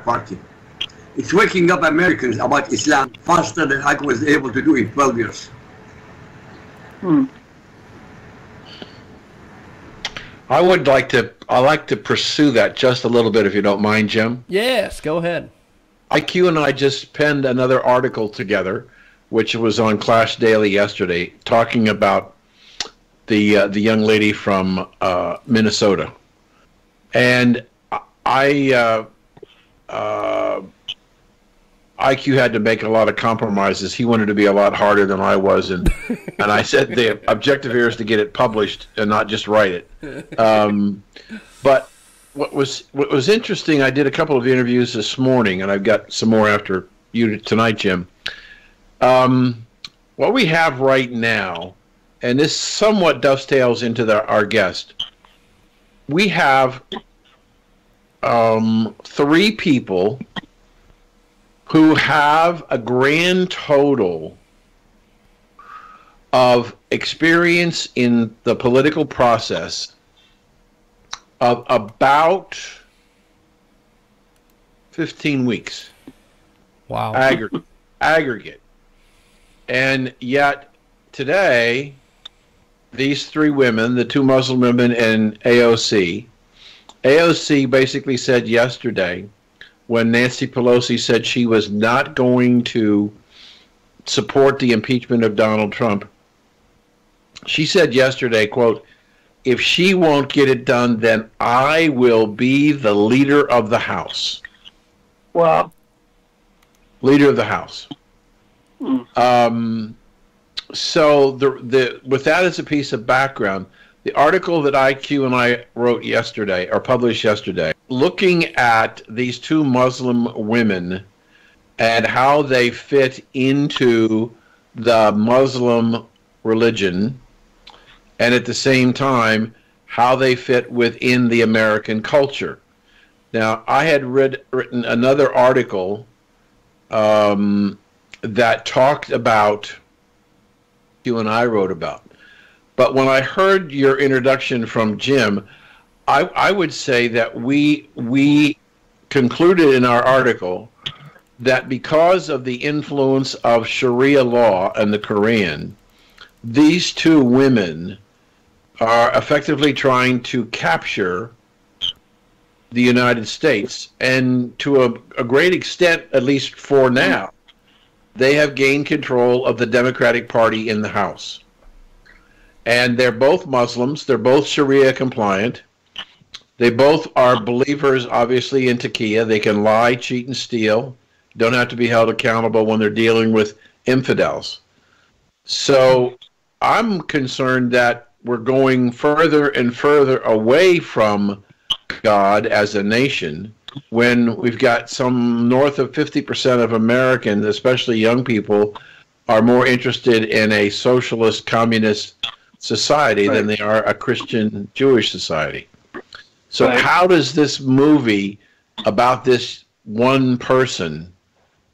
Party. It's waking up Americans about Islam faster than I was able to do in 12 years. I like to pursue that just a little bit, if you don't mind, Jim. Yes, go ahead. IQ and I just penned another article together, which was on Clash Daily yesterday, talking about the young lady from Minnesota, and IQ had to make a lot of compromises. He wanted to be a lot harder than I was, and I said the objective here is to get it published and not just write it. But what was interesting, I did a couple of interviews this morning, and I've got some more after you tonight, Jim. What we have right now, and this somewhat dovetails into our guest, we have 3 people who have a grand total of experience in the political process of about 15 weeks. Wow. Aggregate. And yet today, these 3 women, the 2 Muslim women and AOC basically said yesterday, when Nancy Pelosi said she was not going to support the impeachment of Donald Trump, she said yesterday, quote, "If she won't get it done, then I will be the leader of the House." Wow. Leader of the House. So with that as a piece of background, the article that IQ and I wrote yesterday, or published yesterday, looking at these 2 Muslim women and how they fit into the Muslim religion, and at the same time, how they fit within the American culture. Now, I had written another article that talked about, you and I wrote about. But when I heard your introduction from Jim, I would say that we concluded in our article that because of the influence of Sharia law and the Quran, these 2 women are effectively trying to capture the United States. And to a great extent, at least for now, they have gained control of the Democratic Party in the House. And they're both Muslims. They're both Sharia compliant. They both are believers, obviously, in taqiyya. They can lie, cheat, and steal. Don't have to be held accountable when they're dealing with infidels. So I'm concerned that we're going further and further away from God as a nation when we've got some north of 50% of Americans, especially young people, are more interested in a socialist communist society than they are a Christian Jewish society. So how does this movie about this one person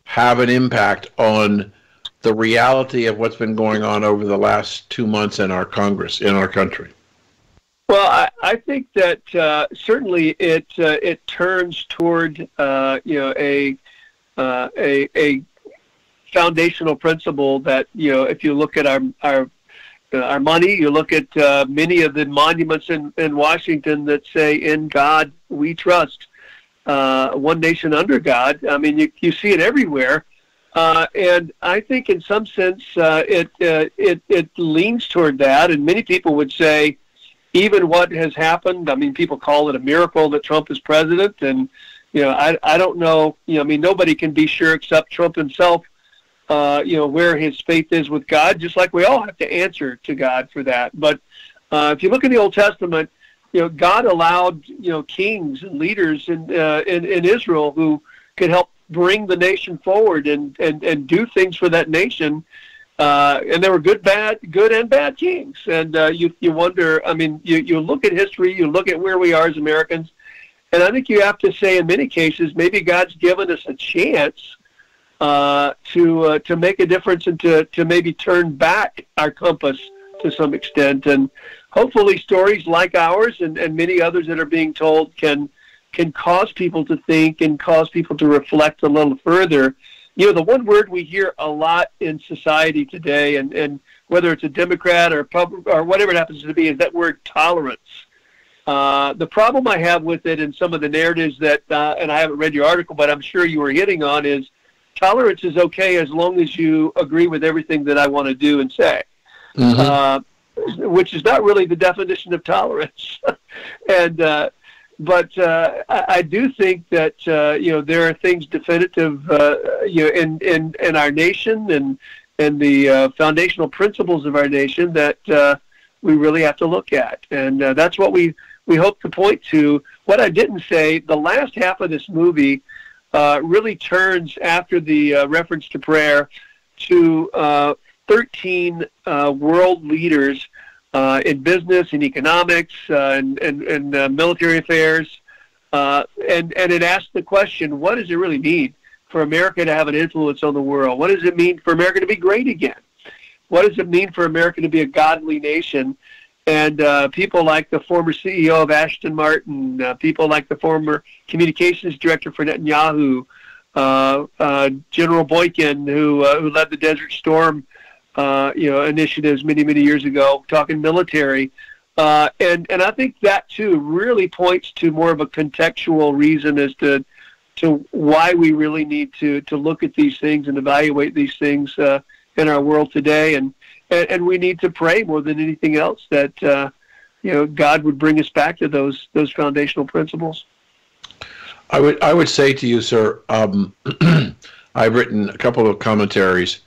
have an impact on the reality of what's been going on over the last 2 months in our Congress, in our country? Well, I think that certainly it turns toward a foundational principle that, if you look at our money, you look at many of the monuments in Washington that say, "In God we trust," one nation under God. I mean, you see it everywhere, and I think in some sense it leans toward that. And many people would say, even what has happened, I mean, people call it a miracle that Trump is president, and I don't know. I mean, nobody can be sure except Trump himself. Where his faith is with God, just like we all have to answer to God for that. But if you look in the Old Testament, God allowed kings and leaders in Israel who could help bring the nation forward and do things for that nation. And there were good and bad kings. And you wonder. I mean, you look at history, you look at where we are as Americans, and I think you have to say in many cases maybe God's given us a chance to make a difference and to maybe turn back our compass to some extent. And hopefully stories like ours and many others that are being told can can cause people to think and cause people to reflect a little further. You know, the one word we hear a lot in society today, and whether it's a Democrat or whatever it happens to be, is that word tolerance. The problem I have with it and some of the narratives that, and I haven't read your article, but I'm sure you were hitting on, is tolerance is okay as long as you agree with everything that I want to do and say, which is not really the definition of tolerance. But I do think that there are things definitive in our nation and the foundational principles of our nation that we really have to look at, and that's what we hope to point to. What I didn't say, the last half of this movie really turns, after the reference to prayer, to 13 world leaders in business and economics and military affairs, and it asks the question: what does it really mean for America to have an influence on the world? What does it mean for America to be great again? What does it mean for America to be a godly nation? And people like the former CEO of Aston Martin, people like the former communications director for Netanyahu, General Boykin, who led the Desert Storm initiatives many years ago, talking military, and I think that too really points to more of a contextual reason as to why we really need to look at these things and evaluate these things in our world today, and we need to pray more than anything else that God would bring us back to those foundational principles. I would say to you, sir, I've written a couple of commentaries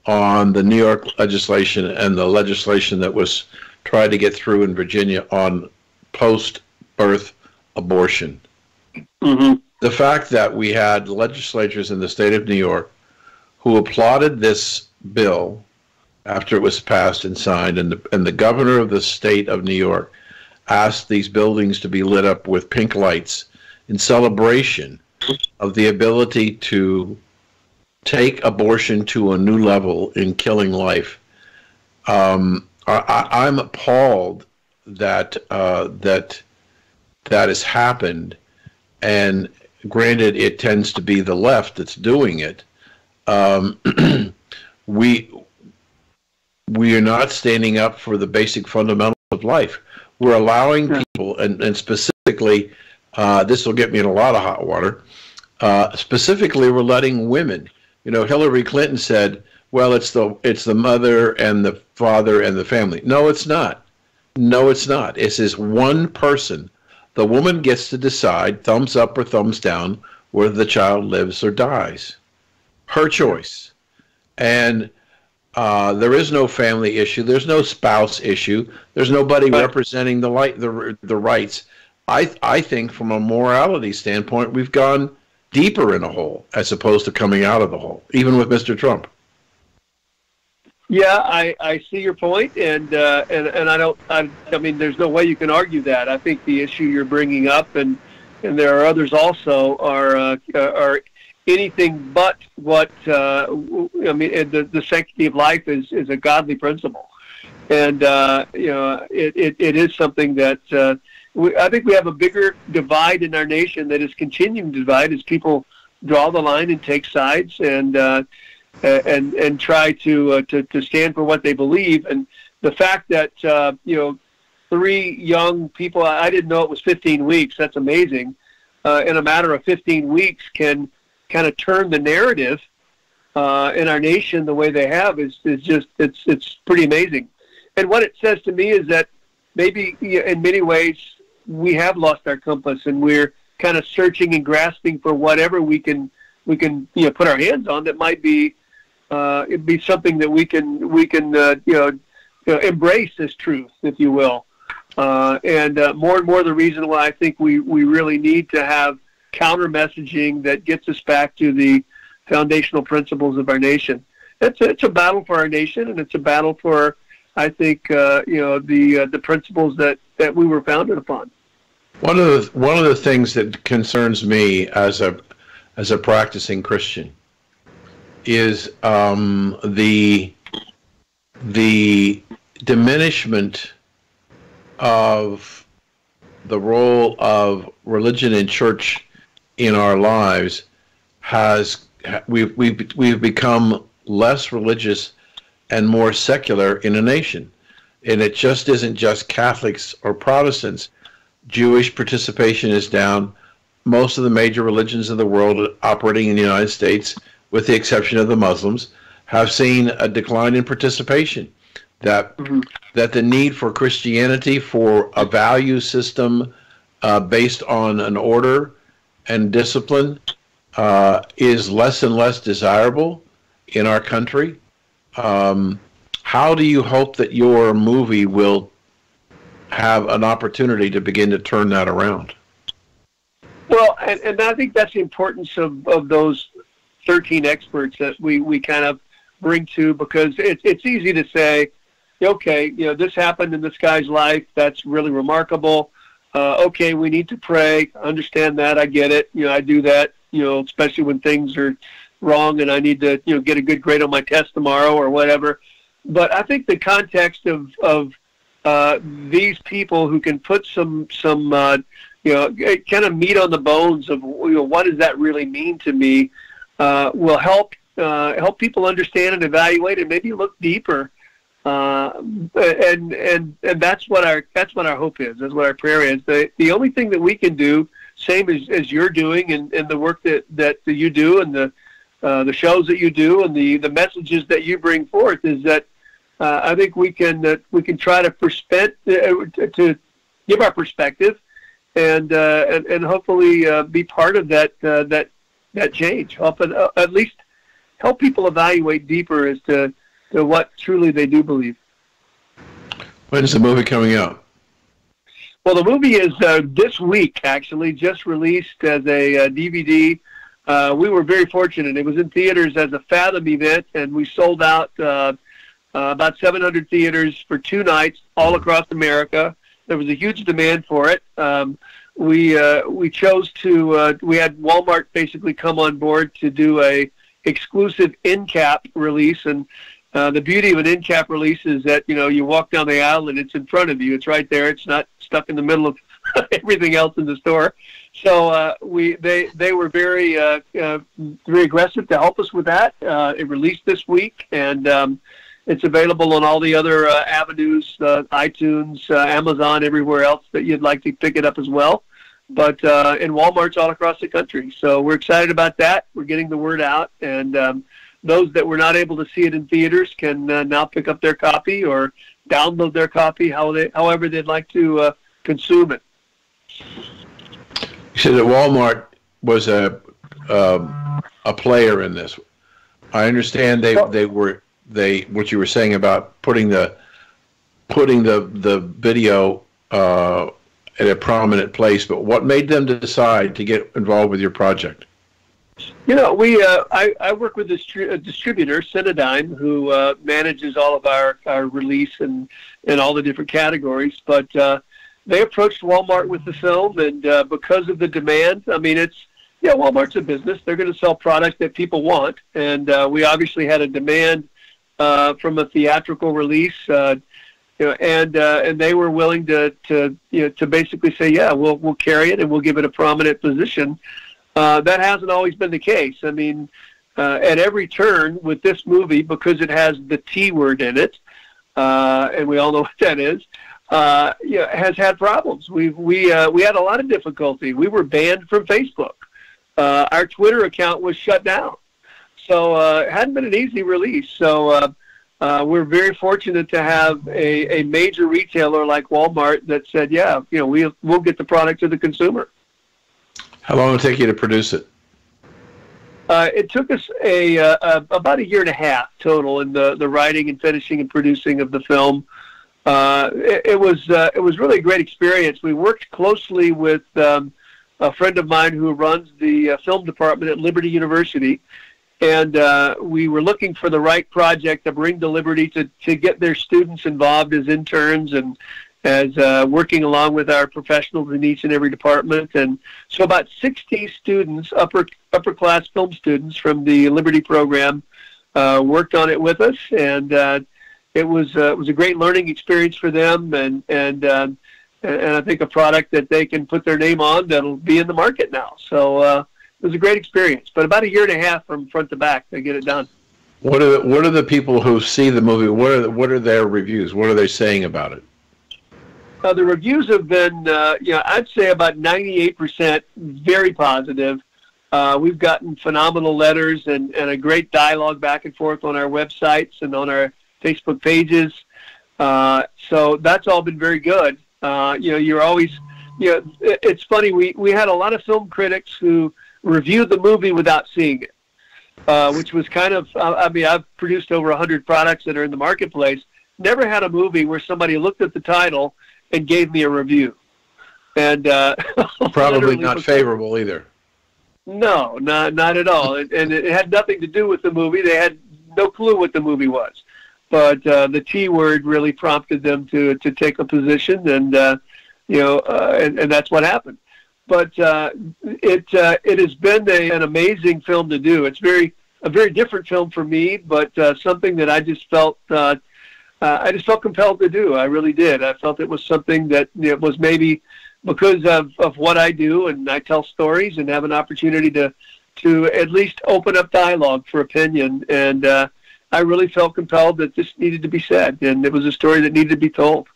on the New York legislation and the legislation that was tried to get through in Virginia on post-birth abortion. Mm-hmm. The fact that we had legislatures in the state of New York who applauded this bill after it was passed and signed, and the governor of the state of New York asked these buildings to be lit up with pink lights in celebration of the ability to take abortion to a new level in killing life. I'm appalled that that has happened, and granted, it tends to be the left that's doing it. We are not standing up for the basic fundamentals of life. We're allowing people, and specifically, this will get me in a lot of hot water. Specifically, we're letting women. You know, Hillary Clinton said, "Well, it's the mother and the father and the family." No, it's not. No, it's not. It's this one person. The woman gets to decide, thumbs up or thumbs down, whether the child lives or dies. Her choice. And there is no family issue. There's no spouse issue. There's nobody representing the rights. I think from a morality standpoint, we've gone deeper in a hole as opposed to coming out of the hole, even with Mr. Trump. Yeah, I see your point, and I mean, there's no way you can argue that. I think the issue you're bringing up, and there are others also, are anything but what I mean. The sanctity of life is a godly principle, and it is something that I think we have a bigger divide in our nation that is continuing to divide as people draw the line and take sides and try to stand for what they believe. And the fact that 3 young people, I didn't know it was 15 weeks. That's amazing. In a matter of 15 weeks, can kind of turn the narrative in our nation the way they have is just it's pretty amazing. And what it says to me is that maybe in many ways we have lost our compass, and we're kind of searching and grasping for whatever we can put our hands on that might be it'd be something that we can embrace as truth, if you will. And more and more the reason why I think we really need to have counter messaging that gets us back to the foundational principles of our nation. It's a battle for our nation, and it's a battle for, I think, the principles that we were founded upon. One of the things that concerns me as a practicing Christian is the diminishment of the role of religion and church in our lives we've become less religious and more secular in a nation. And it just isn't just Catholics or Protestants. Jewish participation is down. Most of the major religions of the world operating in the United States, with the exception of the Muslims, have seen a decline in participation. That the need for Christianity, for a value system based on an order and discipline, is less and less desirable in our country. How do you hope that your movie will have an opportunity to begin to turn that around? Well, and I think that's the importance of those 13 experts that we kind of bring to, because it's easy to say, okay, this happened in this guy's life. That's really remarkable. Okay, we need to pray. Understand that. I get it. I do that, especially when things are wrong and I need to, get a good grade on my test tomorrow or whatever. But I think the context of these people who can put some kind of meat on the bones of what does that really mean to me will help people understand and evaluate and maybe look deeper. And that's what our hope is. That's what our prayer is. The only thing that we can do, same as you're doing and the work that you do and the shows that you do and the messages that you bring forth, is that I think we can try to give our perspective and hopefully be part of that change. At least help people evaluate deeper as to what truly they do believe. When is the movie coming out? Well, the movie is this week, actually, just released as a DVD. We were very fortunate. It was in theaters as a Fathom event, and we sold out about 700 theaters for 2 nights all across America. There was a huge demand for it. We chose to, we had Walmart basically come on board to do a exclusive in-cap release, and the beauty of an in-cap release is that, you walk down the aisle and it's in front of you. It's right there. It's not stuck in the middle of everything else in the store. So they were very aggressive to help us with that. It released this week, and it's available on all the other avenues, iTunes, Amazon, everywhere else that you'd like to pick it up as well. But in Walmarts all across the country. So we're excited about that. We're getting the word out, and those that were not able to see it in theaters can now pick up their copy or download their copy, however they'd like to consume it. You said that Walmart was a player in this. I understand they were what you were saying about putting the video at a prominent place, but what made them decide to get involved with your project? I work with a distributor, Cinedigm, who manages all of our release and all the different categories. But they approached Walmart with the film, and because of the demand, Walmart's a business. They're going to sell product that people want, and we obviously had a demand from a theatrical release, and they were willing to basically say, yeah, we'll carry it and we'll give it a prominent position. That hasn't always been the case. At every turn with this movie, because it has the T word in it, and we all know what that is, has had problems. We had a lot of difficulty. We were banned from Facebook. Our Twitter account was shut down. So it hadn't been an easy release. So we're very fortunate to have a major retailer like Walmart that said, yeah, we'll get the product to the consumer. How long did it take you to produce it? It took us about 1.5 years total in the writing and finishing and producing of the film. It was really a great experience. We worked closely with a friend of mine who runs the film department at Liberty University, and we were looking for the right project to bring to Liberty to get their students involved as interns and as working along with our professionals in each and every department. And so about 60 students, upper class film students from the Liberty program, worked on it with us, and it was a great learning experience for them, and and I think a product that they can put their name on that'll be in the market now. So it was a great experience. But about a year and a half from front to back to get it done. What are the people who see the movie? What are their reviews? What are they saying about it? The reviews have been, I'd say about 98% very positive. We've gotten phenomenal letters and a great dialogue back and forth on our websites and on our Facebook pages. So that's all been very good. You're always, it's funny. We had a lot of film critics who reviewed the movie without seeing it, which was kind of, I've produced over 100 products that are in the marketplace. Never had a movie where somebody looked at the title and gave me a review. And probably not favorable either. No, not at all. And it had nothing to do with the movie. They had no clue what the movie was. But the T word really prompted them to take a position, and and that's what happened. But it has been an amazing film to do. It's a very different film for me, but something that I just felt compelled to do. I really did. I felt it was something that was maybe because of what I do, and I tell stories and have an opportunity to at least open up dialogue for opinion. And I really felt compelled that this needed to be said, and it was a story that needed to be told.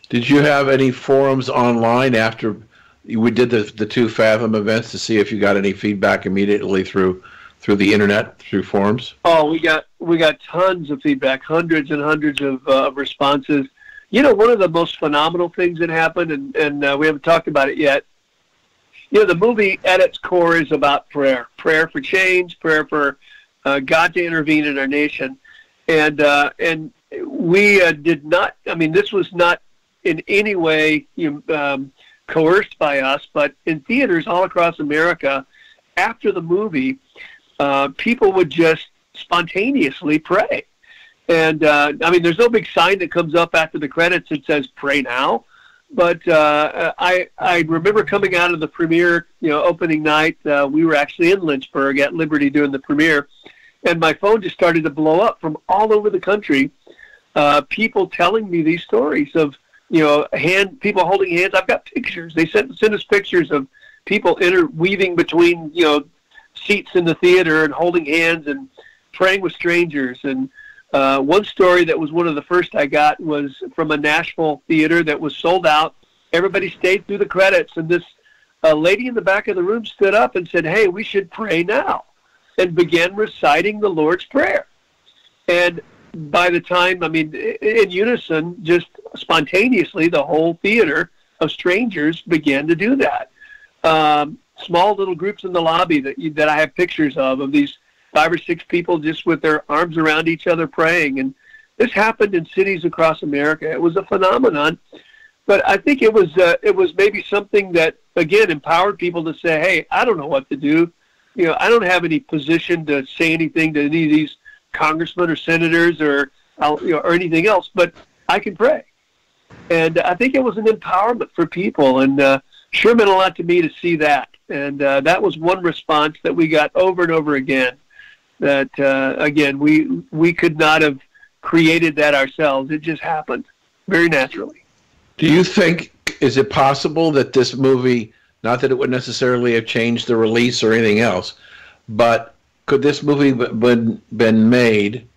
Did you have any forums online after we did the two Fathom events to see if you got any feedback immediately through the internet, through forums? Oh, we got tons of feedback, hundreds and hundreds of responses. One of the most phenomenal things that happened, and we haven't talked about it yet. The movie at its core is about prayer for change, prayer for God to intervene in our nation, and we did not. I mean, this was not in any way coerced by us, but in theaters all across America, after the movie, people would just spontaneously pray. And, there's no big sign that comes up after the credits that says, pray now. But I remember coming out of the premiere, opening night. We were actually in Lynchburg at Liberty doing the premiere. And my phone just started to blow up from all over the country. People telling me these stories of, people holding hands. I've got pictures. They sent us pictures of people interweaving between, seats in the theater and holding hands and praying with strangers. And one story that was one of the first I got was from a Nashville theater that was sold out. Everybody stayed through the credits, and this lady in the back of the room stood up and said, "Hey, we should pray now," and began reciting the Lord's Prayer. And by the time, in unison, just spontaneously, the whole theater of strangers began to do that. Small little groups in the lobby that I have pictures of these 5 or 6 people just with their arms around each other praying. And this happened in cities across America. It was a phenomenon. But I think it was maybe something that, again, empowered people to say, hey, I don't know what to do. I don't have any position to say anything to any of these congressmen or senators or anything else, but I can pray. And I think it was an empowerment for people, and sure meant a lot to me to see that. And that was one response that we got over and over again, that, again, we could not have created that ourselves. It just happened very naturally. Do you think, is it possible that this movie, not that it would necessarily have changed the release or anything else, but could this movie been made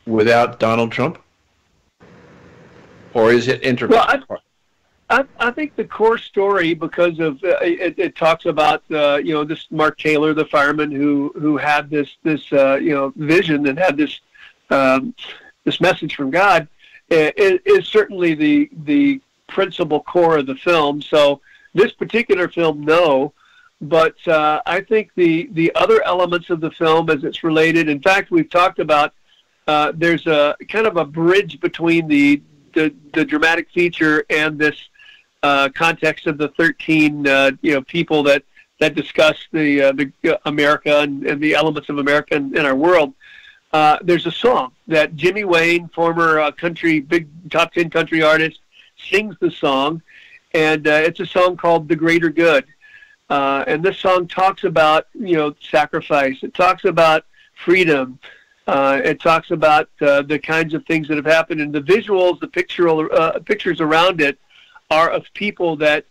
without Donald Trump? Or is it integral? Well, I think the core story, because of it talks about this Mark Taylor, the fireman who had this vision and had this message from God, is certainly the principal core of the film. So this particular film, no, but I think the other elements of the film, as it's related. In fact, we've talked about there's a kind of a bridge between the dramatic feature and this context of the 13 people that discuss the America and the elements of America in our world. There's a song that Jimmy Wayne, former big top 10 country artist, sings the song, and it's a song called "The Greater Good." And this song talks about sacrifice. It talks about freedom. It talks about the kinds of things that have happened, and the visuals, the pictures around it are of people that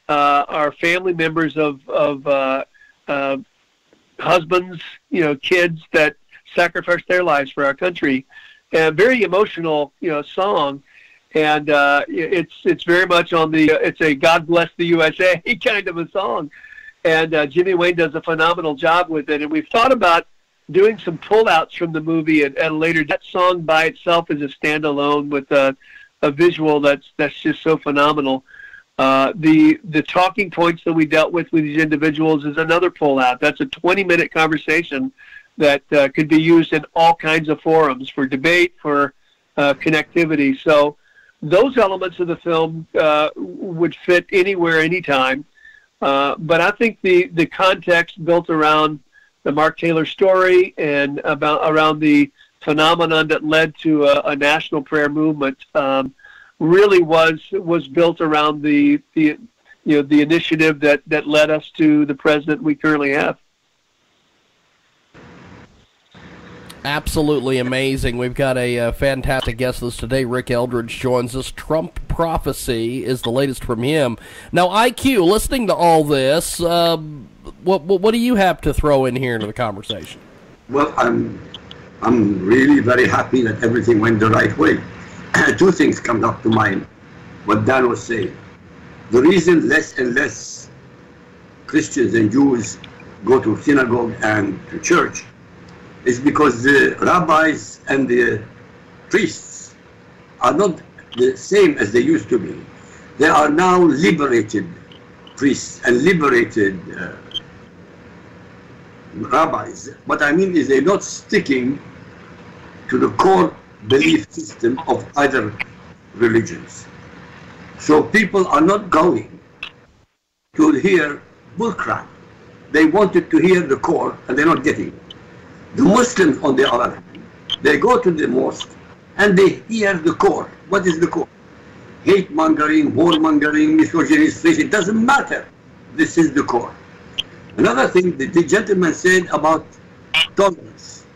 are family members of husbands, kids that sacrificed their lives for our country. Very emotional, song, and it's very much on the it's a God Bless the USA kind of a song, and Jimmy Wayne does a phenomenal job with it. And we've thought about doing some pullouts from the movie at a later. That song by itself is a standalone with a visual that's just so phenomenal. The talking points that we dealt with these individuals is another pullout. That's a 20-minute conversation that could be used in all kinds of forums for debate, for connectivity. So those elements of the film would fit anywhere, anytime. But I think the context built around the Mark Taylor story and around the phenomenon that led to a national prayer movement really was built around the initiative that led us to the president we currently have. Absolutely amazing. We've got a fantastic guest list today. Rick Eldridge joins us. Trump Prophecy is the latest from him. Now, IQ, listening to all this, what do you have to throw in here into the conversation? Well, I'm really very happy that everything went the right way. Two things come up to mind. What Dan was saying. The reason less and less Christians and Jews go to synagogue and to church is because the rabbis and the priests are not the same as they used to be. They are now liberated priests and liberated rabbis. What I mean is they're not sticking to the core belief system of either religions. So people are not going to hear bullcrap. They wanted to hear the core and they're not getting it. The Muslims, on the other hand, they go to the mosque and they hear the core. What is the core? Hate mongering, warmongering, misogyny, it doesn't matter. This is the core. Another thing that the gentleman said about tolerance.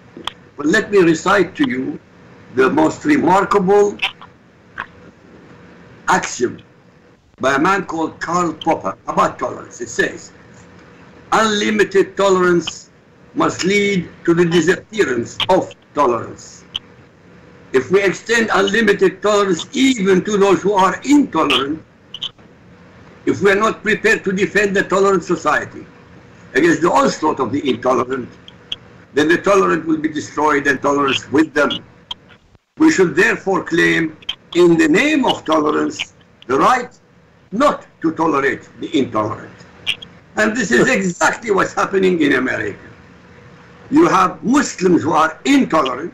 Well, let me recite to you the most remarkable axiom by a man called Karl Popper about tolerance. It says, unlimited tolerance must lead to the disappearance of tolerance. If we extend unlimited tolerance even to those who are intolerant, if we are not prepared to defend the tolerant society against the onslaught of the intolerant, then the tolerant will be destroyed and tolerance with them. We should therefore claim, in the name of tolerance, the right not to tolerate the intolerant. And this is exactly what's happening in America. You have Muslims who are intolerant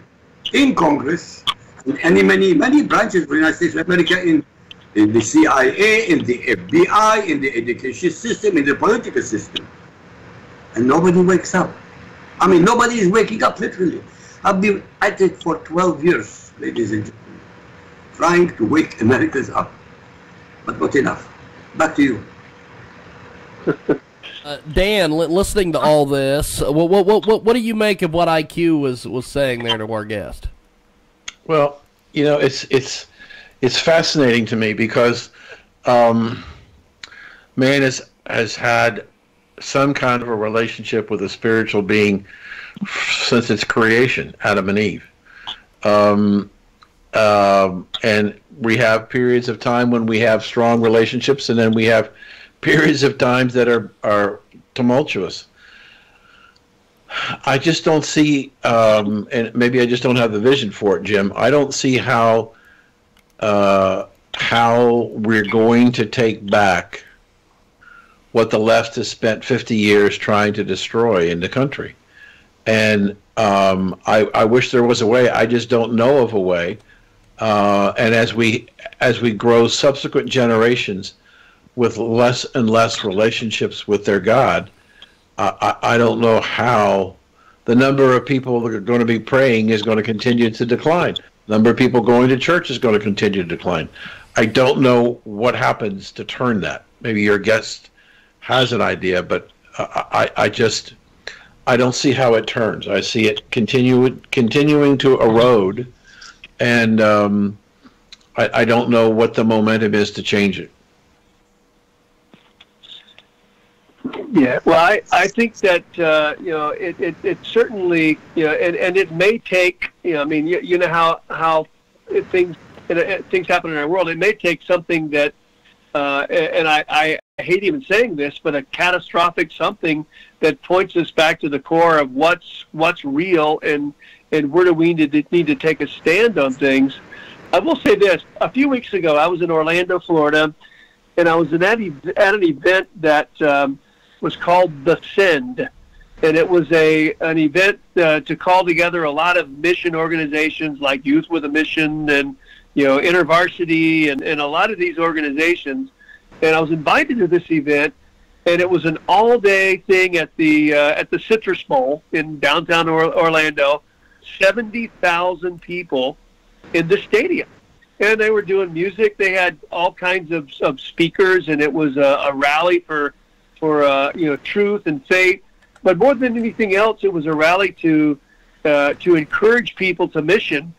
in Congress, and in many branches of the United States of America, in the CIA, in the FBI, in the education system, in the political system. And nobody wakes up. I mean, nobody is waking up, literally. I've been at it for 12 years, ladies and gentlemen, trying to wake Americans up. But not enough. Back to you. Dan, listening to all this, what do you make of what IQ was saying there to our guest? Well, it's fascinating to me because man has had some kind of a relationship with a spiritual being since its creation, Adam and Eve. And we have periods of time when we have strong relationships, and then we have periods of times that are tumultuous. I just don't see, and maybe I just don't have the vision for it, Jim. I don't see how we're going to take back what the left has spent 50 years trying to destroy in the country. And I wish there was a way. I just don't know of a way. And as we grow subsequent generations with less and less relationships with their God, I don't know how the number of people that are going to be praying is going to continue to decline. The number of people going to church is going to continue to decline. I don't know what happens to turn that. Maybe your guest has an idea, but I don't see how it turns. I see it continuing to erode, and I don't know what the momentum is to change it. Yeah, well, I think that it certainly, and it may take, I mean, you know how things things happen in our world. It may take something that, and I hate even saying this, but a catastrophic something that points us back to the core of what's real and where do we need to take a stand on things. I will say this: a few weeks ago, I was in Orlando, Florida, and I was at an event that was called The Send, and it was an event to call together a lot of mission organizations like Youth with a Mission and InterVarsity and a lot of these organizations. And I was invited to this event, and it was an all-day thing at the Citrus Bowl in downtown Orlando. 70,000 people in the stadium, and they were doing music. They had all kinds of speakers, and it was a rally for truth and faith. But more than anything else, it was a rally to encourage people to mission.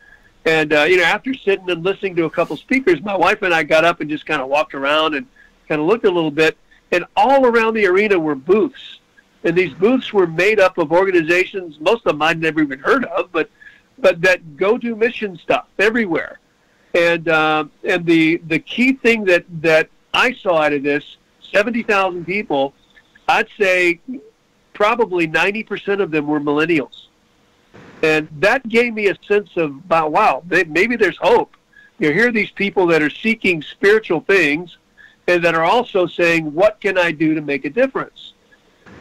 And after sitting and listening to a couple speakers, my wife and I got up and just kind of walked around and kind of looked a little bit. And all around the arena were booths, and these booths were made up of organizations most of them I'd never even heard of, but that go do mission stuff everywhere. And the key thing that I saw out of this, 70,000 people, I'd say probably 90% of them were millennials. And that gave me a sense of, wow, maybe there's hope. Here are these people that are seeking spiritual things and that are also saying, what can I do to make a difference?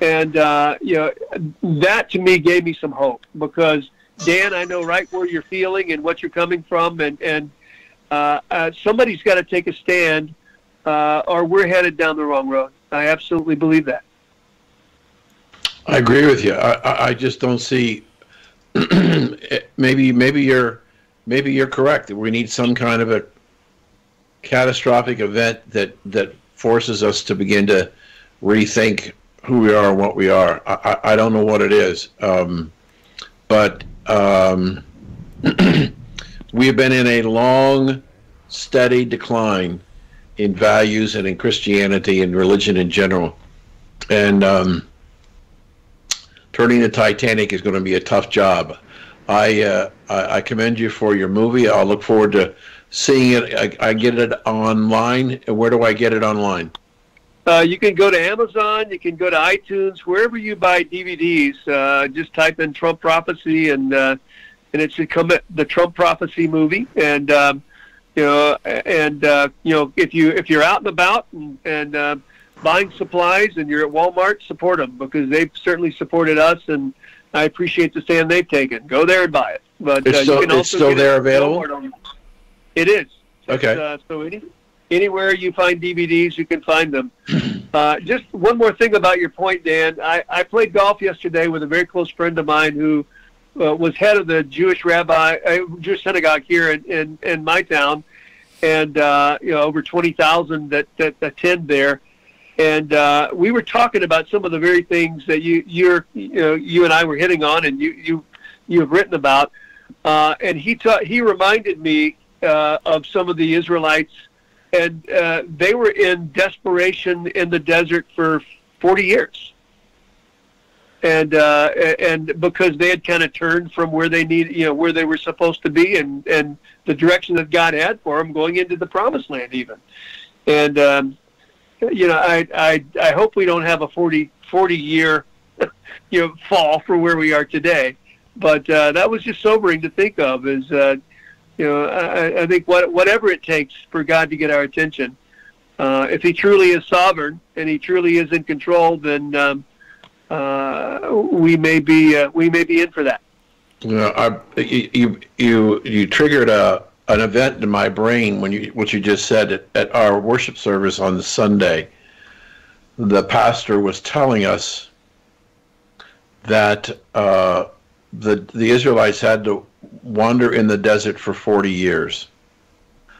And, that to me gave me some hope because, Dan, I know right where you're feeling and what you're coming from, and somebody's got to take a stand or we're headed down the wrong road. I absolutely believe that. I agree with you. I just don't see. maybe you're correct that we need some kind of a catastrophic event that forces us to begin to rethink who we are and what we are. I don't know what it is, but we have been in a long, steady decline in values and in Christianity and religion in general. And turning the Titanic is going to be a tough job. I commend you for your movie. I'll look forward to seeing it. I get it online. Where do I get it online? You can go to Amazon. You can go to iTunes. Wherever you buy DVDs, just type in Trump Prophecy, and it should come at the Trump Prophecy movie. And if you're out and about and buying supplies and you're at Walmart, support them because they've certainly supported us, and I appreciate the stand they've taken. Go there and buy it. But it's still there available? It is. Okay. So anywhere you find DVDs, you can find them. Just one more thing about your point, Dan. I played golf yesterday with a very close friend of mine who was head of the Jewish synagogue here in my town, and over 20,000 that attend there. And we were talking about some of the very things that you and I were hitting on, and you have written about. And he reminded me of some of the Israelites, and they were in desperation in the desert for 40 years. And because they had kind of turned from where they where they were supposed to be, and the direction that God had for them, going into the Promised Land, even. And I hope we don't have a 40 year fall for where we are today. But that was just sobering to think of. Is I think whatever it takes for God to get our attention, if He truly is sovereign and He truly is in control, then we may be in for that. You triggered an event in my brain when what you just said at our worship service on the Sunday. The pastor was telling us that the Israelites had to wander in the desert for 40 years.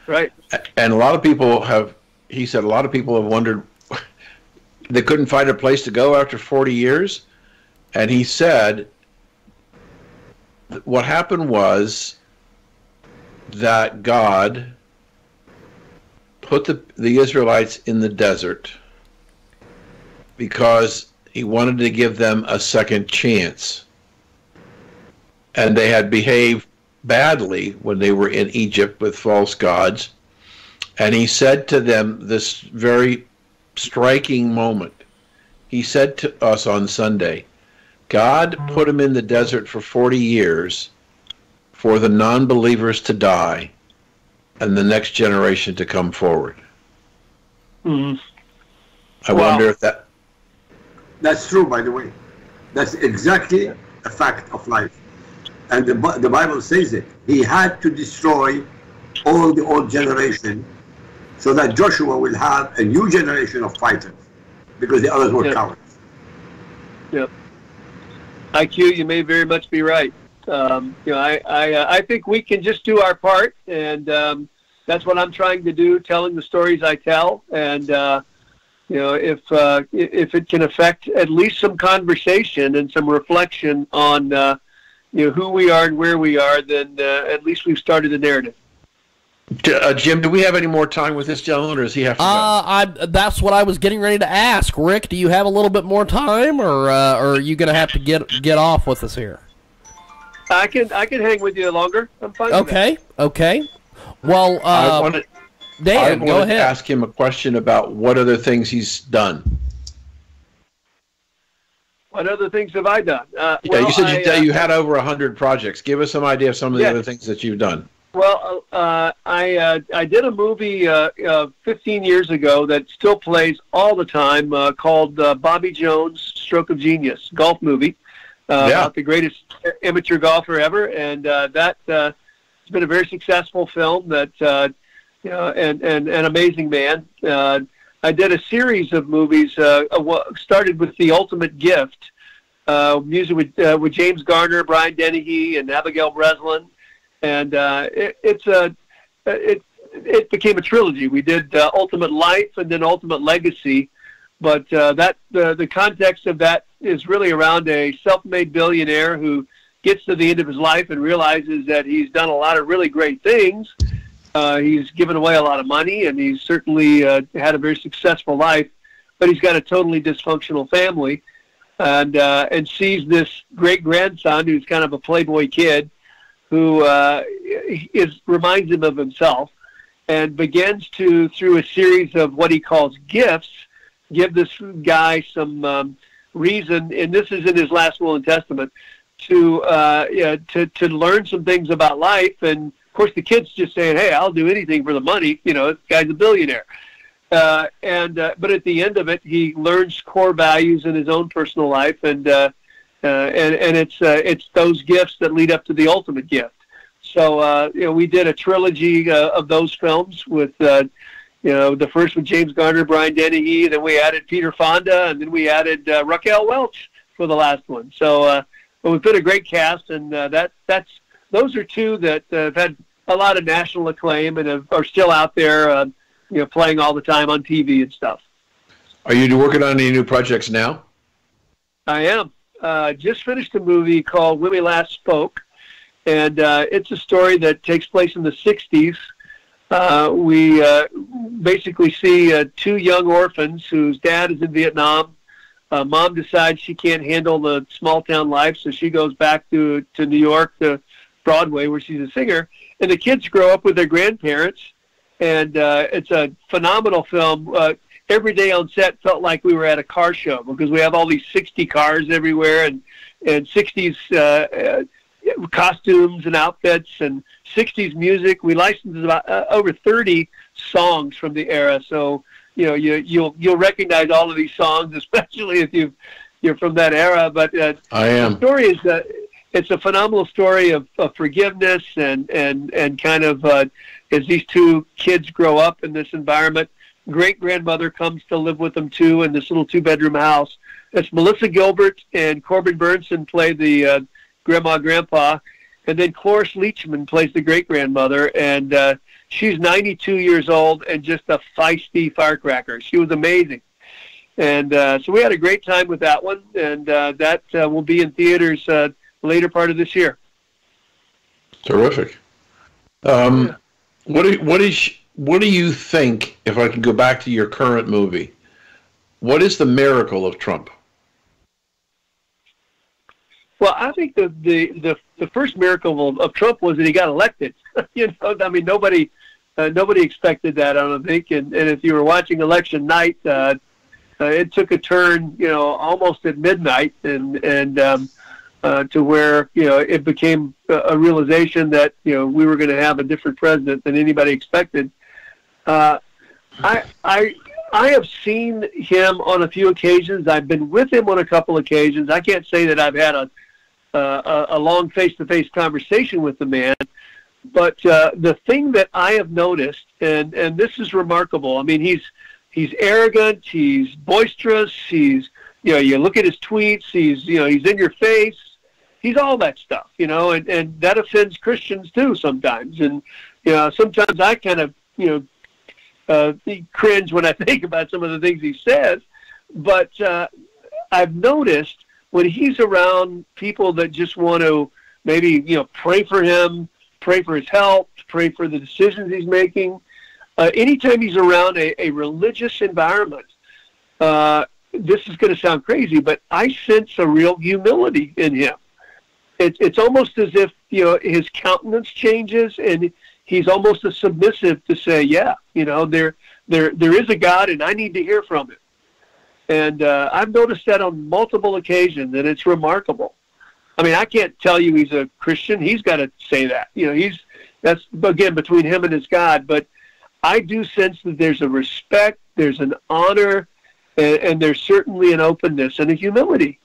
Right. And a lot of people have wondered, they couldn't find a place to go after 40 years. And he said, what happened was that God put the Israelites in the desert because He wanted to give them a second chance. And they had behaved badly when they were in Egypt with false gods. And he said to them this very striking moment. He said to us on Sunday, God put him in the desert for 40 years for the non-believers to die and the next generation to come forward. Mm-hmm. I wonder if that... That's true, by the way. That's exactly a fact of life. And the Bible says it. He had to destroy all the old generation so that Joshua will have a new generation of fighters, because the others were cowards. Yep. IQ, you may very much be right. I think we can just do our part, and that's what I'm trying to do, telling the stories I tell. And if it can affect at least some conversation and some reflection on who we are and where we are, then at least we've started a narrative. Jim, do we have any more time with this gentleman, or does he have to go? That's what I was getting ready to ask. Rick, do you have a little bit more time, or are you going to have to get off with us here? I can hang with you longer. I'm fine. Okay. Well, Dan, go ahead. To ask him a question about what other things he's done. What other things have I done? You said you had over 100 projects. Give us some idea of some of the other things that you've done. Well, I did a movie 15 years ago that still plays all the time called Bobby Jones' Stroke of Genius, golf movie about the greatest amateur golfer ever, and that has been a very successful film. That and an amazing man. I did a series of movies. Started with The Ultimate Gift, music with James Garner, Brian Dennehy, and Abigail Breslin. And it became a trilogy. We did Ultimate Life and then Ultimate Legacy, but the context of that is really around a self-made billionaire who gets to the end of his life and realizes that he's done a lot of really great things. He's given away a lot of money, and he's certainly had a very successful life, but he's got a totally dysfunctional family, and sees this great-grandson who's kind of a playboy kid, who reminds him of himself, and begins to, through a series of what he calls gifts, give this guy some reason, and this is in his last will and testament, to learn some things about life. And of course, the kid's just saying, "Hey, I'll do anything for the money." This guy's a billionaire. But at the end of it, he learns core values in his own personal life, and it's those gifts that lead up to the ultimate gift. So we did a trilogy of those films with the first with James Garner, Brian Dennehy, then we added Peter Fonda, and then we added Raquel Welch for the last one. So we've been a great cast, and those are two that have had a lot of national acclaim and are still out there, playing all the time on TV and stuff. Are you working on any new projects now? I am. Just finished a movie called When We Last Spoke, and it's a story that takes place in the 60s. We basically see two young orphans whose dad is in Vietnam. Mom decides she can't handle the small-town life, so she goes back to New York, to Broadway, where she's a singer. And the kids grow up with their grandparents, and it's a phenomenal film. Every day on set felt like we were at a car show, because we have all these 60 cars everywhere, and 60s costumes and outfits and 60s music. We licensed about over 30 songs from the era, so you'll recognize all of these songs, especially if you're from that era. But I am. The story is it's a phenomenal story of forgiveness and kind of as these two kids grow up in this environment. Great-grandmother comes to live with them, too, in this little two-bedroom house. It's Melissa Gilbert and Corbin Burnson play the grandma, grandpa, and then Cloris Leachman plays the great-grandmother, and she's 92 years old and just a feisty firecracker. She was amazing. And so we had a great time with that one, and that will be in theaters later part of this year. Terrific. What do you think, if I can go back to your current movie, what is the miracle of Trump? Well, I think the first miracle of Trump was that he got elected. I mean, nobody expected that, I don't think. And if you were watching election night, it took a turn, almost at midnight, and to where it became a realization that we were going to have a different president than anybody expected. I have seen him on a few occasions. I've been with him on a couple occasions. I can't say that I've had a long face-to-face conversation with the man, but the thing that I have noticed, and this is remarkable. I mean, he's arrogant. He's boisterous. He's you look at his tweets. He's in your face. He's all that stuff, and that offends Christians too sometimes. And sometimes I kind of cringe when I think about some of the things he says. But I've noticed when he's around people that just want to maybe pray for him, pray for his health, pray for the decisions he's making. Anytime he's around a religious environment, this is going to sound crazy, but I sense a real humility in him. It's almost as if his countenance changes, and he's almost a submissive to say, yeah, there is a God, and I need to hear from him. And I've noticed that on multiple occasions, and it's remarkable. I mean, I can't tell you he's a Christian. He's got to say that. That's again between him and his God. But I do sense that there's a respect, there's an honor, and there's certainly an openness and a humility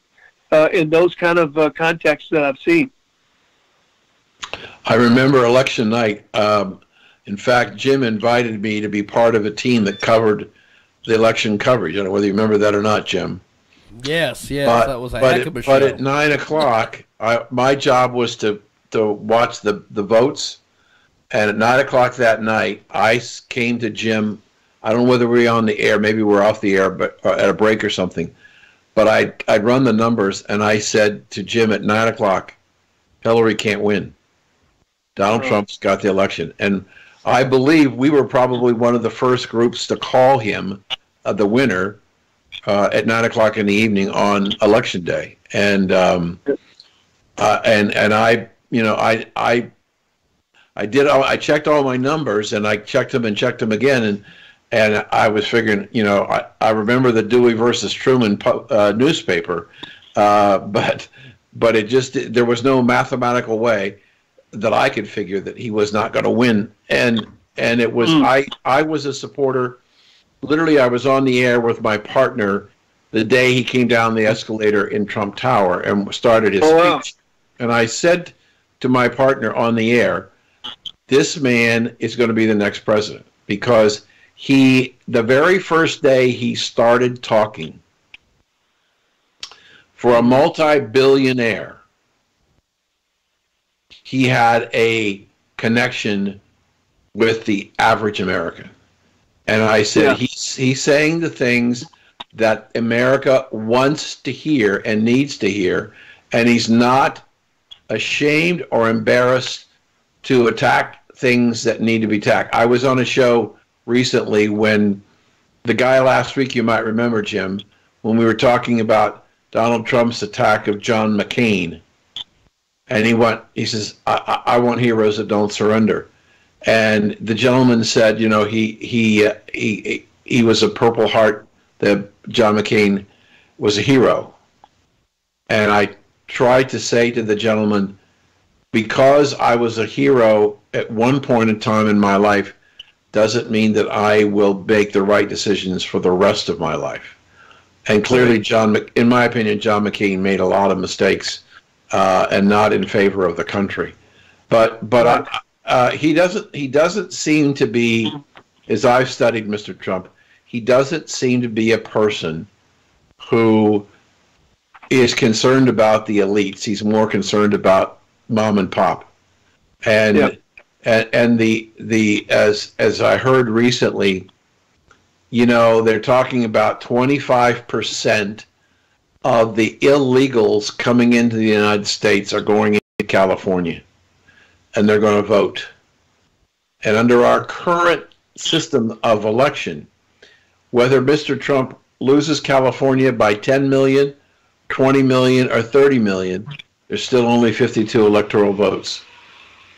in those kind of contexts that I've seen. I remember election night. In fact, Jim invited me to be part of a team that covered the election coverage. I don't know whether you remember that or not, Jim. Yes, that was a heck of a show. But at 9 o'clock, my job was to watch the votes. And at 9 o'clock that night, I came to Jim. I don't know whether we were on the air. Maybe we're off the air, but at a break or something. But I'd run the numbers, and I said to Jim at 9 o'clock, Hillary can't win. Donald Trump's got the election. And I believe we were probably one of the first groups to call him the winner at 9 o'clock in the evening on election day. And I checked all my numbers, and I checked them again, and I was figuring, I remember the Dewey versus Truman newspaper, but it just, there was no mathematical way that I could figure that he was not going to win. And it was, I was a supporter. Literally, I was on the air with my partner the day he came down the escalator in Trump Tower and started his speech. Wow. And I said to my partner on the air, this man is going to be the next president, because the very first day he started talking, for a multi-billionaire, he had a connection with the average American. And I said, he's saying the things that America wants to hear and needs to hear, and he's not ashamed or embarrassed to attack things that need to be attacked. I was on a show recently when the guy last week, you might remember, Jim, when we were talking about Donald Trump's attack of John McCain. And he says, I want heroes that don't surrender. And the gentleman said, he was a Purple Heart, that John McCain was a hero. And I tried to say to the gentleman, because I was a hero at one point in time in my life, doesn't mean that I will make the right decisions for the rest of my life. And clearly, in my opinion, John McCain made a lot of mistakes and not in favor of the country. But he doesn't seem to be, as I've studied Mr. Trump, he doesn't seem to be a person who is concerned about the elites. He's more concerned about mom and pop. And as I heard recently, they're talking about 25% of the illegals coming into the United States are going into California, and they're going to vote. And under our current system of election, whether Mr. Trump loses California by 10 million, 20 million, or 30 million, there's still only 52 electoral votes,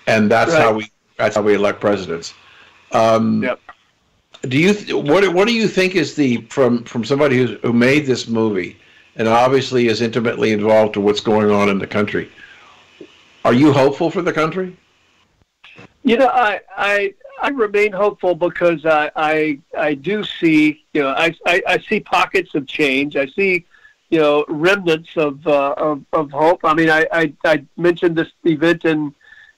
and that's how we elect presidents. Yep. Do you what do you think is from somebody who made this movie and obviously is intimately involved to what's going on in the country? Are you hopeful for the country? I remain hopeful because I do see, I see pockets of change. I see, remnants of hope. I mean, I mentioned this event in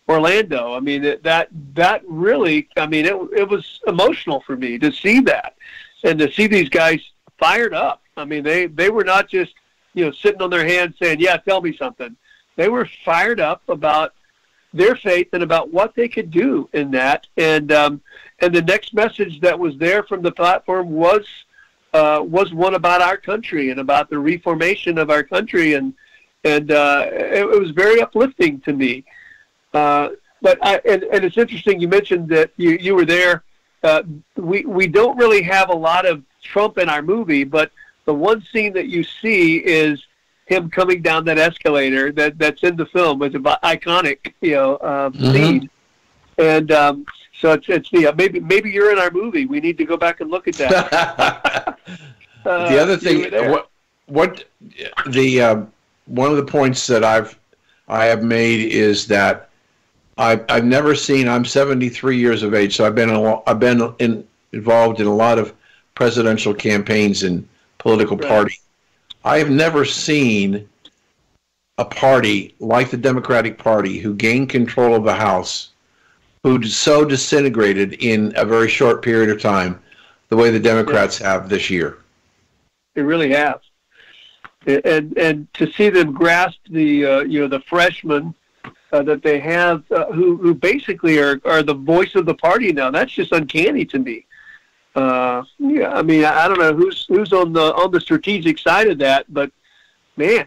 Orlando. I mean, that really, I mean, it was emotional for me to see that and to see these guys fired up. I mean, they were not just, sitting on their hands saying, yeah, tell me something. They were fired up about their faith and about what they could do in that. And the next message that was there from the platform was one about our country and about the reformation of our country. And it was very uplifting to me. But it's interesting you mentioned that you were there. We don't really have a lot of Trump in our movie, but the one scene that you see is him coming down that escalator that's in the film. It's an iconic, scene. And so it's maybe you're in our movie. We need to go back and look at that. The other thing, what the one of the points that I have made is that I've never seen. I'm 73 years of age, so I've been involved in a lot of presidential campaigns and political parties. I have never seen a party like the Democratic Party who gained control of the House, who so disintegrated in a very short period of time, the way the Democrats have this year. They really have, and to see them grasp the freshmen that they have, who basically are the voice of the party now. That's just uncanny to me. I mean, I don't know who's on the strategic side of that, but man.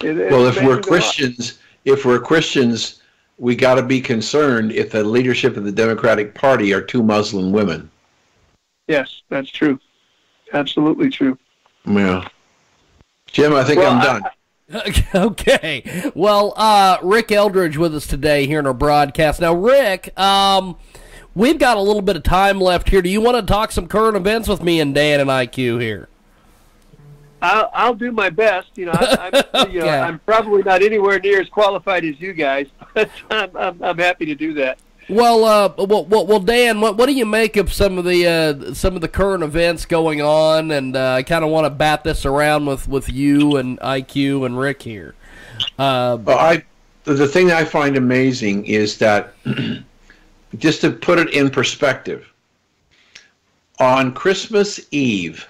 Well, if we're Christians, we got to be concerned if the leadership of the Democratic Party are two Muslim women. Yes, that's true. Absolutely true. Yeah. Jim, I think I'm done. Okay. Well, Rick Eldridge with us today here in our broadcast. Now, Rick, we've got a little bit of time left here. Do you want to talk some current events with me and Dan and IQ here? I'll do my best. I'm probably not anywhere near as qualified as you guys, but I'm happy to do that. Well, Dan, what do you make of some of the current events going on? And I kind of want to bat this around with you and IQ and Rick here. The thing I find amazing is that, just to put it in perspective, on Christmas Eve,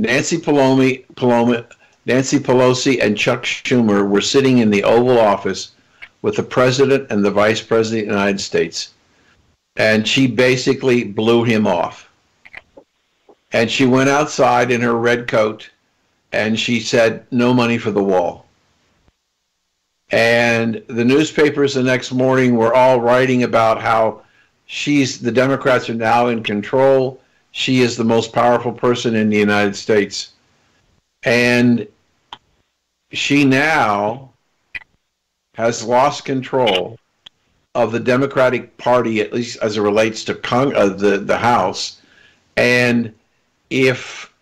Nancy Pelosi and Chuck Schumer were sitting in the Oval Office with the President and the Vice President of the United States. And she basically blew him off. And she went outside in her red coat and she said, "No money for the wall." And the newspapers the next morning were all writing about how the Democrats are now in control. She is the most powerful person in the United States. And she now has lost control of the Democratic Party, at least as it relates to the House. And if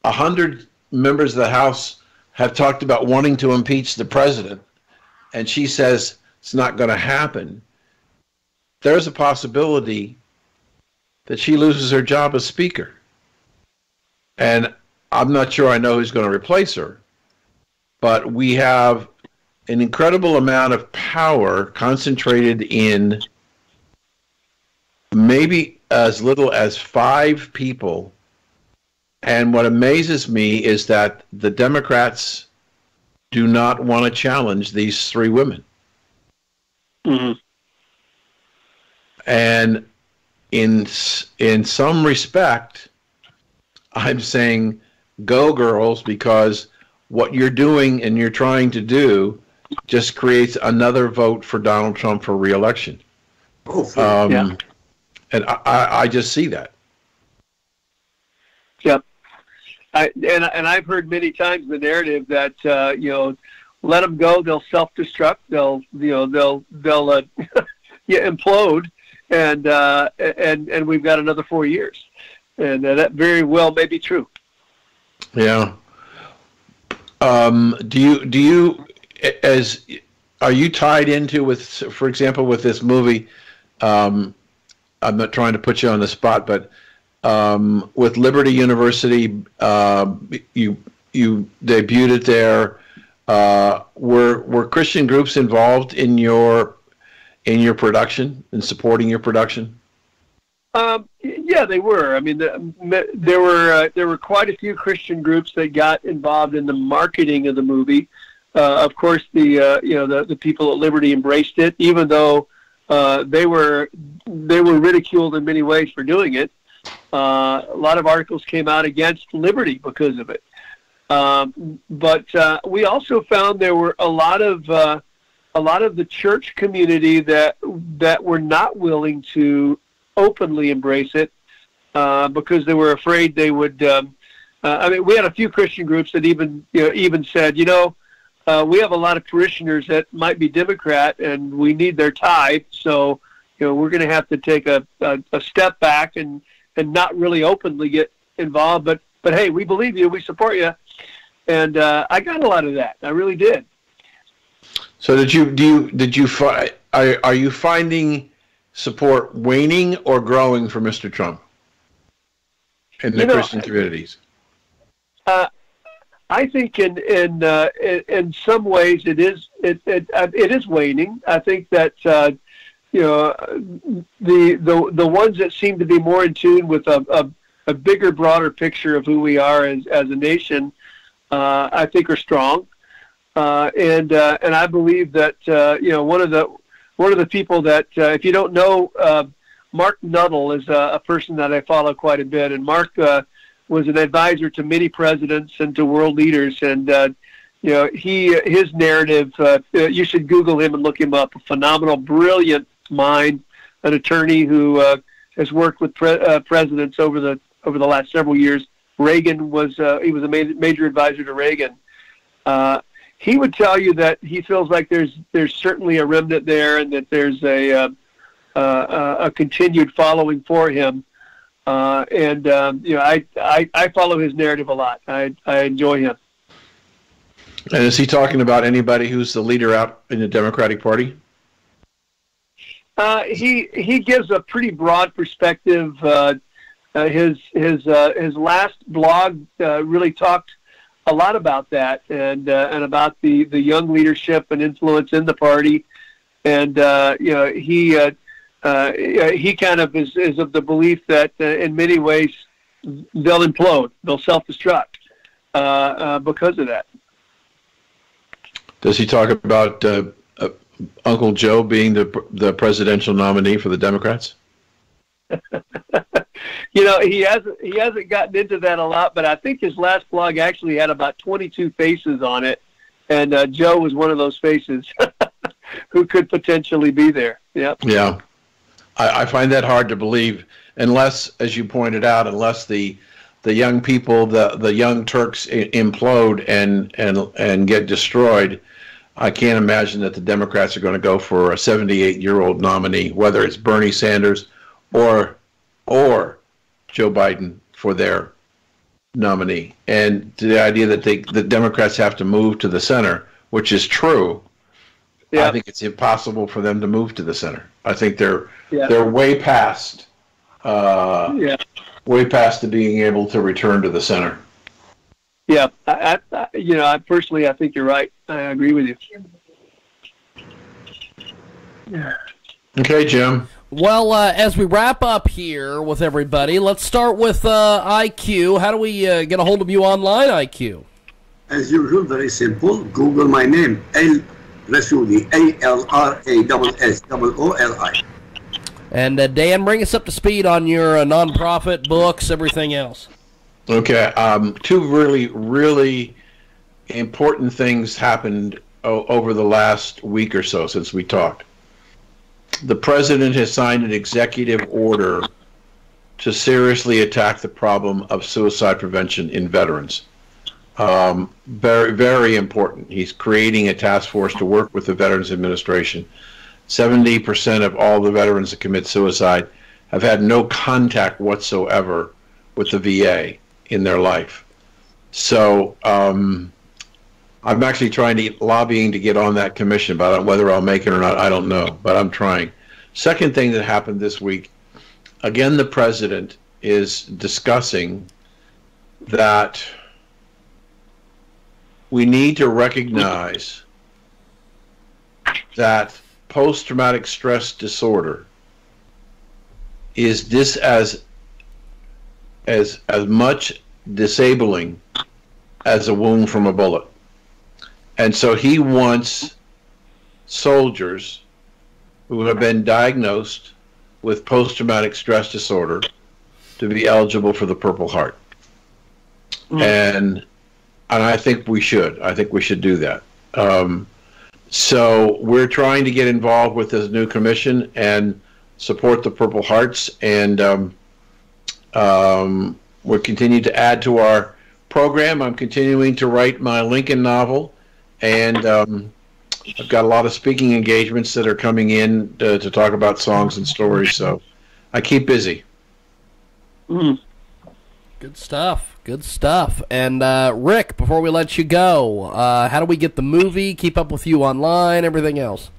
100 members of the House have talked about wanting to impeach the president, and she says it's not going to happen, there's a possibility that she loses her job as Speaker. And I'm not sure I know who's going to replace her, but we have an incredible amount of power concentrated in maybe as little as 5 people. And what amazes me is that the Democrats do not want to challenge these 3 women. Mm-hmm. And in some respect, I'm saying, go girls, because what you're doing and you're trying to do just creates another vote for Donald Trump for re-election. Yeah. And I just see that. Yep. and I've heard many times the narrative that let them go, they'll self-destruct, they'll implode, and we've got another 4 years, and that very well may be true. Yeah. Are you tied into with, for example, with this movie? I'm not trying to put you on the spot, but with Liberty University, you debuted it there. Were Christian groups involved in your production, in supporting your production? Yeah, they were. I mean, there were quite a few Christian groups that got involved in the marketing of the movie. Of course, the people at Liberty embraced it, even though they were ridiculed in many ways for doing it. A lot of articles came out against Liberty because of it. But we also found there were a lot of the church community that were not willing to openly embrace it because they were afraid they would. I mean, we had a few Christian groups that even said, we have a lot of parishioners that might be Democrat, and we need their tithe, so we're going to have to take a step back and not really openly get involved. But hey, we believe you, we support you, and I got a lot of that. I really did. So are you finding support waning or growing for Mr. Trump in the Christian communities? I think in some ways it is waning. I think that the ones that seem to be more in tune with a bigger, broader picture of who we are as a nation, I think are strong, and I believe that one of the people that if you don't know, Mark Nuttall is a person that I follow quite a bit, and Mark was an advisor to many presidents and to world leaders, and his narrative. You should Google him and look him up. A phenomenal, brilliant mind, an attorney who has worked with presidents over the last several years. Reagan was he was a major advisor to Reagan. He would tell you that he feels like there's certainly a remnant there, and that there's a continued following for him. I follow his narrative a lot. I enjoy him. And is he talking about anybody who's the leader out in the Democratic Party? He gives a pretty broad perspective. His last blog really talked a lot about that, and about the young leadership and influence in the party. And he kind of is of the belief that in many ways they'll implode, they'll self-destruct because of that. Does he talk about Uncle Joe being the presidential nominee for the Democrats? He hasn't gotten into that a lot, but I think his last blog actually had about 22 faces on it, and Joe was one of those faces who could potentially be there. Yep. Yeah. I find that hard to believe, unless, as you pointed out, unless the young people, the young Turks implode and get destroyed. I can't imagine that the Democrats are going to go for a 78-year-old nominee, whether it's Bernie Sanders or Joe Biden for their nominee. And the idea that the Democrats have to move to the center, which is true. Yeah. I think it's impossible for them to move to the center. I think they're way past to being able to return to the center. Yeah, I personally, I think you're right. I agree with you. Yeah. Okay, Jim. Well, as we wrap up here with everybody, let's start with IQ. How do we get a hold of you online, IQ? As usual, very simple. Google my name, Al Rassooli, ALRASSOOLI. And Dan, bring us up to speed on your nonprofit, books, everything else. Okay. Two really, really important things happened over the last week or so since we talked. The president has signed an executive order to seriously attack the problem of suicide prevention in veterans. Very, very important. He's creating a task force to work with the Veterans Administration. 70% of all the veterans that commit suicide have had no contact whatsoever with the VA in their life. So I'm actually lobbying to get on that commission, but whether I'll make it or not, I don't know, but I'm trying. Second thing that happened this week, again, the president is discussing that we need to recognize that post-traumatic stress disorder is as much disabling as a wound from a bullet. And so he wants soldiers who have been diagnosed with post-traumatic stress disorder to be eligible for the Purple Heart. And I think we should. I think we should do that. So we're trying to get involved with this new commission and support the Purple Hearts, and we'll continue to add to our program. I'm continuing to write my Lincoln novel, and I've got a lot of speaking engagements that are coming in to talk about songs and stories, so I keep busy. Good stuff. Good stuff. And Rick, before we let you go, how do we get the movie, keep up with you online, everything else?